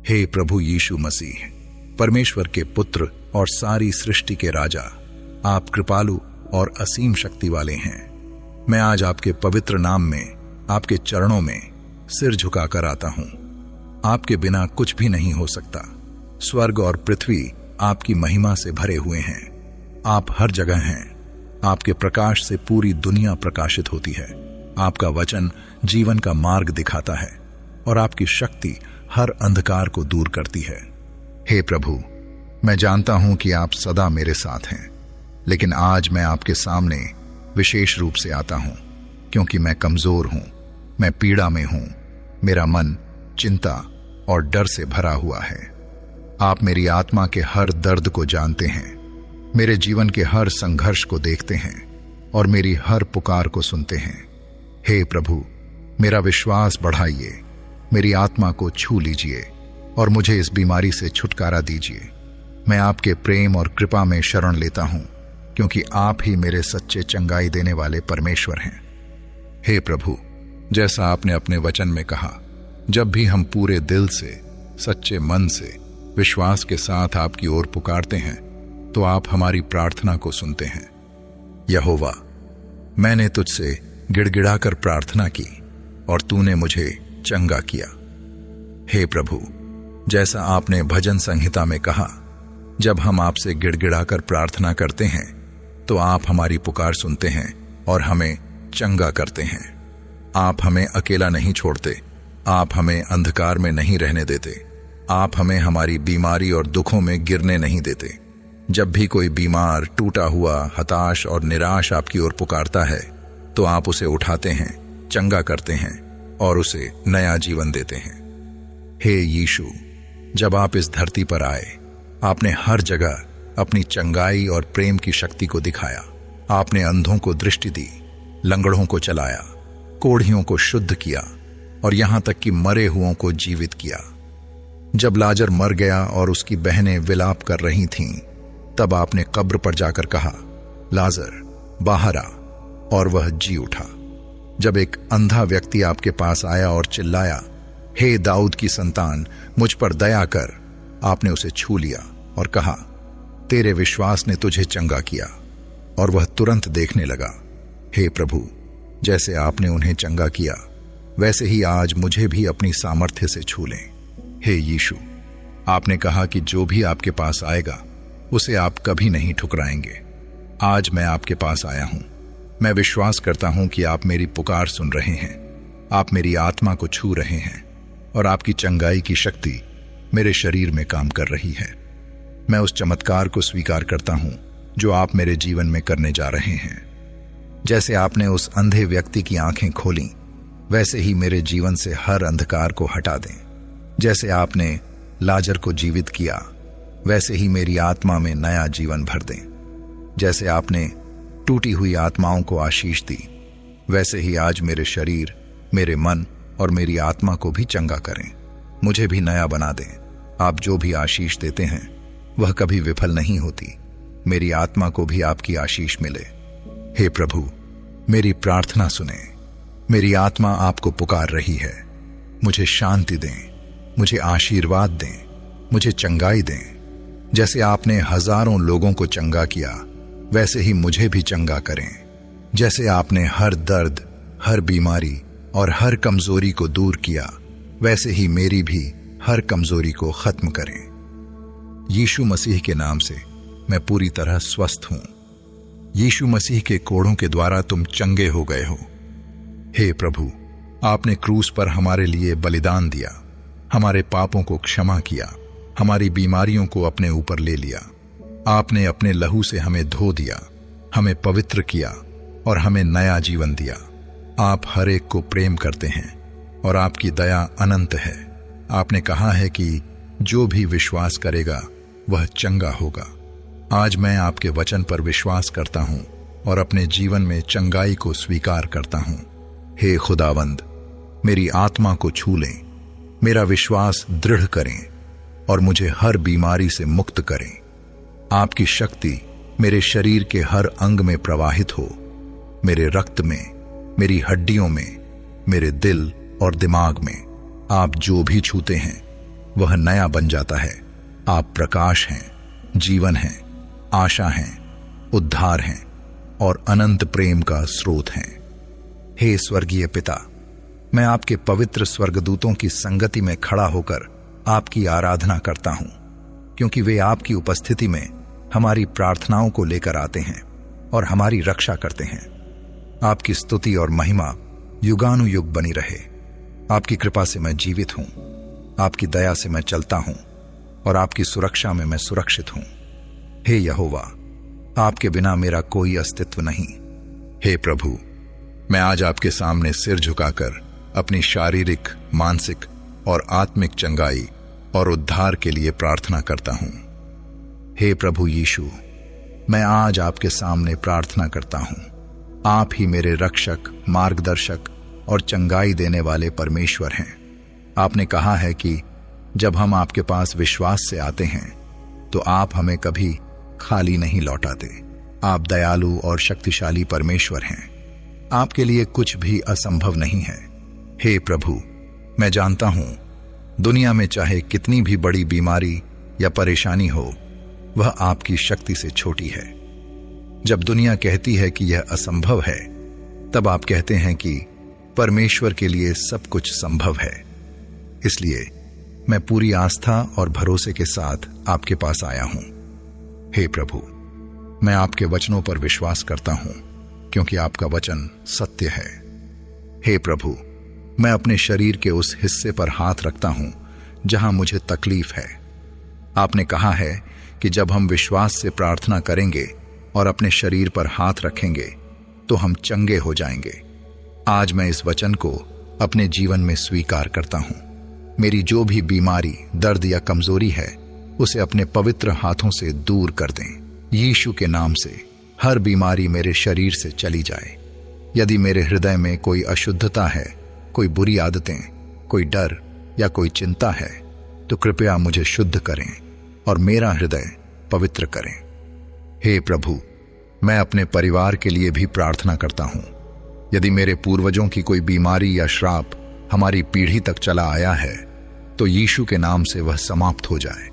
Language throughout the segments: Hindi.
हे प्रभु यीशु मसीह, परमेश्वर के पुत्र और सारी सृष्टि के राजा, आप कृपालु और असीम शक्ति वाले हैं। मैं आज आपके पवित्र नाम में, आपके चरणों में सिर झुकाकर आता हूं। आपके बिना कुछ भी नहीं हो सकता। स्वर्ग और पृथ्वी आपकी महिमा से भरे हुए हैं। आप हर जगह हैं। आपके प्रकाश से पूरी दुनिया प्रकाशित होती है। आपका वचन जीवन का मार्ग दिखाता है और आपकी शक्ति हर अंधकार को दूर करती है। हे प्रभु, मैं जानता हूं कि आप सदा मेरे साथ हैं, लेकिन आज मैं आपके सामने विशेष रूप से आता हूं क्योंकि मैं कमजोर हूं, मैं पीड़ा में हूं। मेरा मन चिंता और डर से भरा हुआ है। आप मेरी आत्मा के हर दर्द को जानते हैं, मेरे जीवन के हर संघर्ष को देखते हैं और मेरी हर पुकार को सुनते हैं। हे प्रभु, मेरा विश्वास बढ़ाइए, मेरी आत्मा को छू लीजिए और मुझे इस बीमारी से छुटकारा दीजिए। मैं आपके प्रेम और कृपा में शरण लेता हूं क्योंकि आप ही मेरे सच्चे चंगाई देने वाले परमेश्वर हैं। हे प्रभु, जैसा आपने अपने वचन में कहा, जब भी हम पूरे दिल से, सच्चे मन से, विश्वास के साथ आपकी ओर पुकारते हैं तो आप हमारी प्रार्थना को सुनते हैं। यहोवा, मैंने तुझसे गिड़गिड़ाकर प्रार्थना की और तूने मुझे चंगा किया। हे प्रभु, जैसा आपने भजन संहिता में कहा, जब हम आपसे गिड़गिड़ाकर प्रार्थना करते हैं तो आप हमारी पुकार सुनते हैं और हमें चंगा करते हैं। आप हमें अकेला नहीं छोड़ते। आप हमें अंधकार में नहीं रहने देते। आप हमें हमारी बीमारी और दुखों में गिरने नहीं देते। जब भी कोई बीमार, टूटा हुआ, हताश और निराश आपकी ओर पुकारता है तो आप उसे उठाते हैं, चंगा करते हैं और उसे नया जीवन देते हैं। हे यीशु, जब आप इस धरती पर आए, आपने हर जगह अपनी चंगाई और प्रेम की शक्ति को दिखाया। आपने अंधों को दृष्टि दी, लंगड़ों को चलाया, कोढ़ियों को शुद्ध किया और यहां तक कि मरे हुओं को जीवित किया। जब लाजर मर गया और उसकी बहनें विलाप कर रही थीं, तब आपने कब्र पर जाकर कहा, लाजर बाहर आ, और वह जी उठा। जब एक अंधा व्यक्ति आपके पास आया और चिल्लाया, हे दाऊद की संतान, मुझ पर दया कर, आपने उसे छू लिया और कहा, तेरे विश्वास ने तुझे चंगा किया, और वह तुरंत देखने लगा। हे प्रभु, जैसे आपने उन्हें चंगा किया, वैसे ही आज मुझे भी अपनी सामर्थ्य से छू लें। हे यीशु, आपने कहा कि जो भी आपके पास आएगा उसे आप कभी नहीं ठुकराएंगे। आज मैं आपके पास आया हूं। मैं विश्वास करता हूं कि आप मेरी पुकार सुन रहे हैं। आप मेरी आत्मा को छू रहे हैं और आपकी चंगाई की शक्ति मेरे शरीर में काम कर रही है। मैं उस चमत्कार को स्वीकार करता हूं जो आप मेरे जीवन में करने जा रहे हैं। जैसे आपने उस अंधे व्यक्ति की आंखें खोली, वैसे ही मेरे जीवन से हर अंधकार को हटा दें। जैसे आपने लाजर को जीवित किया, वैसे ही मेरी आत्मा में नया जीवन भर दें। जैसे आपने टूटी हुई आत्माओं को आशीष दी, वैसे ही आज मेरे शरीर, मेरे मन और मेरी आत्मा को भी चंगा करें। मुझे भी नया बना दें। आप जो भी आशीष देते हैं वह कभी विफल नहीं होती। मेरी आत्मा को भी आपकी आशीष मिले। हे प्रभु, मेरी प्रार्थना सुने। मेरी आत्मा आपको पुकार रही है। मुझे शांति दें, मुझे आशीर्वाद दें, मुझे चंगाई दें। जैसे आपने हजारों लोगों को चंगा किया, वैसे ही मुझे भी चंगा करें। जैसे आपने हर दर्द, हर बीमारी और हर कमजोरी को दूर किया, वैसे ही मेरी भी हर कमजोरी को खत्म करें। यीशु मसीह के नाम से मैं पूरी तरह स्वस्थ हूं। यीशु मसीह के कोड़ों के द्वारा तुम चंगे हो गए हो। हे प्रभु, आपने क्रूस पर हमारे लिए बलिदान दिया, हमारे पापों को क्षमा किया, हमारी बीमारियों को अपने ऊपर ले लिया। आपने अपने लहू से हमें धो दिया, हमें पवित्र किया और हमें नया जीवन दिया। आप हर एक को प्रेम करते हैं और आपकी दया अनंत है। आपने कहा है कि जो भी विश्वास करेगा वह चंगा होगा। आज मैं आपके वचन पर विश्वास करता हूं और अपने जीवन में चंगाई को स्वीकार करता हूं। हे खुदावंद, मेरी आत्मा को छू लें, मेरा विश्वास दृढ़ करें और मुझे हर बीमारी से मुक्त करें। आपकी शक्ति मेरे शरीर के हर अंग में प्रवाहित हो, मेरे रक्त में, मेरी हड्डियों में, मेरे दिल और दिमाग में। आप जो भी छूते हैं वह नया बन जाता है। आप प्रकाश हैं, जीवन हैं, आशा हैं, उद्धार हैं और अनंत प्रेम का स्रोत हैं। हे स्वर्गीय पिता, मैं आपके पवित्र स्वर्गदूतों की संगति में खड़ा होकर आपकी आराधना करता हूं, क्योंकि वे आपकी उपस्थिति में हमारी प्रार्थनाओं को लेकर आते हैं और हमारी रक्षा करते हैं। आपकी स्तुति और महिमा युगानुयुग बनी रहे। आपकी कृपा से मैं जीवित हूं, आपकी दया से मैं चलता हूं और आपकी सुरक्षा में मैं सुरक्षित हूं। हे यहोवा, आपके बिना मेरा कोई अस्तित्व नहीं। हे प्रभु, मैं आज आपके सामने सिर झुकाकर अपनी शारीरिक, मानसिक और आत्मिक चंगाई और उद्धार के लिए प्रार्थना करता हूं। हे प्रभु यीशु, मैं आज आपके सामने प्रार्थना करता हूं। आप ही मेरे रक्षक, मार्गदर्शक और चंगाई देने वाले परमेश्वर हैं। आपने कहा है कि जब हम आपके पास विश्वास से आते हैं तो आप हमें कभी खाली नहीं लौटाते। आप दयालु और शक्तिशाली परमेश्वर हैं। आपके लिए कुछ भी असंभव नहीं है। हे प्रभु, मैं जानता हूं दुनिया में चाहे कितनी भी बड़ी बीमारी या परेशानी हो, वह आपकी शक्ति से छोटी है। जब दुनिया कहती है कि यह असंभव है, तब आप कहते हैं कि परमेश्वर के लिए सब कुछ संभव है। इसलिए मैं पूरी आस्था और भरोसे के साथ आपके पास आया हूं। हे प्रभु, मैं आपके वचनों पर विश्वास करता हूं, क्योंकि आपका वचन सत्य है। हे प्रभु, मैं अपने शरीर के उस हिस्से पर हाथ रखता हूं जहां मुझे तकलीफ है। आपने कहा है कि जब हम विश्वास से प्रार्थना करेंगे और अपने शरीर पर हाथ रखेंगे तो हम चंगे हो जाएंगे। आज मैं इस वचन को अपने जीवन में स्वीकार करता हूं। मेरी जो भी बीमारी, दर्द या कमजोरी है, उसे अपने पवित्र हाथों से दूर कर दें। यीशु के नाम से हर बीमारी मेरे शरीर से चली जाए। यदि मेरे हृदय में कोई अशुद्धता है, कोई बुरी आदतें, कोई डर या कोई चिंता है, तो कृपया मुझे शुद्ध करें और मेरा हृदय पवित्र करें। हे प्रभु, मैं अपने परिवार के लिए भी प्रार्थना करता हूं। यदि मेरे पूर्वजों की कोई बीमारी या श्राप हमारी पीढ़ी तक चला आया है, तो यीशु के नाम से वह समाप्त हो जाए।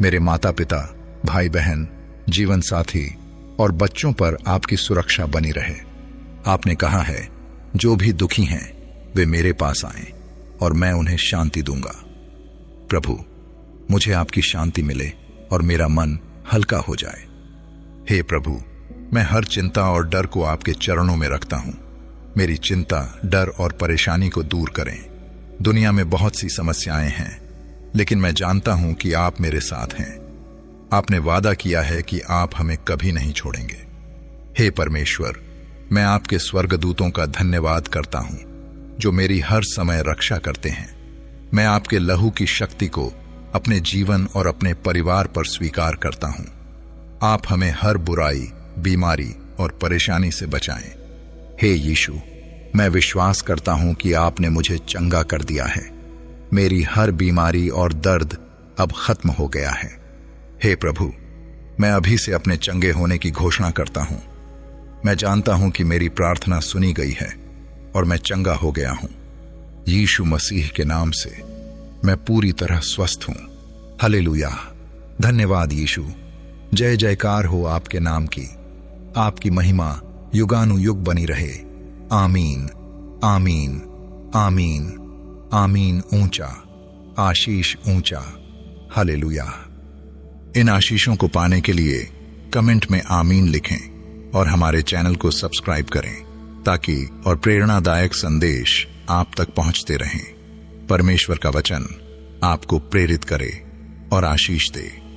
मेरे माता पिता, भाई बहन, जीवन साथी और बच्चों पर आपकी सुरक्षा बनी रहे। आपने कहा है, जो भी दुखी हैं वे मेरे पास आएं और मैं उन्हें शांति दूंगा। प्रभु, मुझे आपकी शांति मिले और मेरा मन हल्का हो जाए। हे प्रभु, मैं हर चिंता और डर को आपके चरणों में रखता हूं। मेरी चिंता, डर और परेशानी को दूर करें। दुनिया में बहुत सी समस्याएं हैं, लेकिन मैं जानता हूं कि आप मेरे साथ हैं। आपने वादा किया है कि आप हमें कभी नहीं छोड़ेंगे। हे परमेश्वर, मैं आपके स्वर्गदूतों का धन्यवाद करता हूं, जो मेरी हर समय रक्षा करते हैं। मैं आपके लहू की शक्ति को अपने जीवन और अपने परिवार पर स्वीकार करता हूं। आप हमें हर बुराई, बीमारी और परेशानी से बचाएं। हे यीशु, मैं विश्वास करता हूं कि आपने मुझे चंगा कर दिया है। मेरी हर बीमारी और दर्द अब खत्म हो गया है। हे प्रभु, मैं अभी से अपने चंगे होने की घोषणा करता हूं। मैं जानता हूं कि मेरी प्रार्थना सुनी गई है और मैं चंगा हो गया हूं। यीशु मसीह के नाम से मैं पूरी तरह स्वस्थ हूं। हालेलुया। धन्यवाद यीशु। जय जयकार हो आपके नाम की। आपकी महिमा युगानुयुग बनी रहे। आमीन, आमीन, आमीन, आमीन। ऊंचा, आशीष ऊंचा। हालेलुया। इन आशीषों को पाने के लिए कमेंट में आमीन लिखें और हमारे चैनल को सब्सक्राइब करें, ताकि और प्रेरणादायक संदेश आप तक पहुंचते रहें। परमेश्वर का वचन आपको प्रेरित करे और आशीष दे।